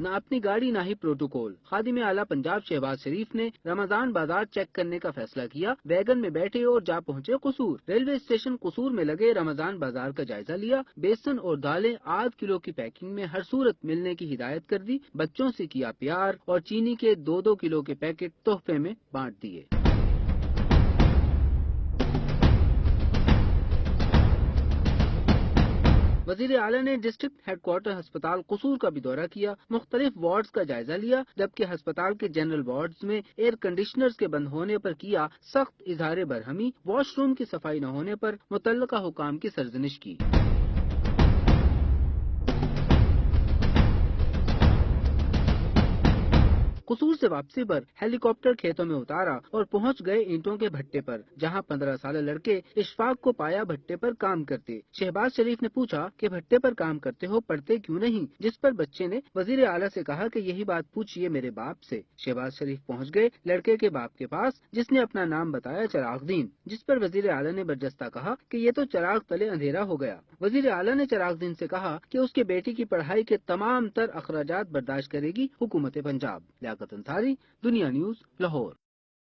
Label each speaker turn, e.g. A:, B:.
A: نہ اپنی گاڑی نہ ہی پروٹوکول۔ خادم اعلیٰ پنجاب شہباز شریف نے رمضان بازار چیک کرنے کا فیصلہ کیا، ویگن میں بیٹھے اور جا پہنچے قصور۔ ریلوے اسٹیشن قصور میں لگے رمضان بازار کا جائزہ لیا، بیسن اور دالیں آدھ کلو کی پیکنگ میں ہر صورت ملنے کی ہدایت کر دی، بچوں سے کیا پیار اور چینی کے 2-2 کلو کے پیکٹ تحفے میں بانٹ دیے۔ وزیر اعلیٰ نے ڈسٹرکٹ ہیڈ کوارٹر ہسپتال قصور کا بھی دورہ کیا، مختلف وارڈز کا جائزہ لیا، جبکہ ہسپتال کے جنرل وارڈز میں ایئر کنڈیشنرز کے بند ہونے پر کیا سخت اظہار برہمی، واش روم کی صفائی نہ ہونے پر متعلقہ حکام کی سرزنش کی۔ قصور سے واپسی پر ہیلی کاپٹر کھیتوں میں اتارا اور پہنچ گئے اینٹوں کے بھٹے پر، جہاں 15 سالہ لڑکے اشفاق کو پایا بھٹے پر کام کرتے۔ شہباز شریف نے پوچھا کہ بھٹے پر کام کرتے ہو، پڑھتے کیوں نہیں؟ جس پر بچے نے وزیر اعلیٰ سے کہا کہ یہی بات پوچھیے میرے باپ سے۔ شہباز شریف پہنچ گئے لڑکے کے باپ کے پاس، جس نے اپنا نام بتایا چراغ دین، جس پر وزیر اعلیٰ نے برجستہ کہا کہ یہ تو چراغ تلے اندھیرا ہو گیا۔ وزیر اعلیٰ نے چراغ دین سے کہا کہ اس کے بیٹی کی پڑھائی کے تمام تر اخراجات برداشت کرے گی حکومت پنجاب۔ لیاقت انصاری، دنیا نیوز، لاہور۔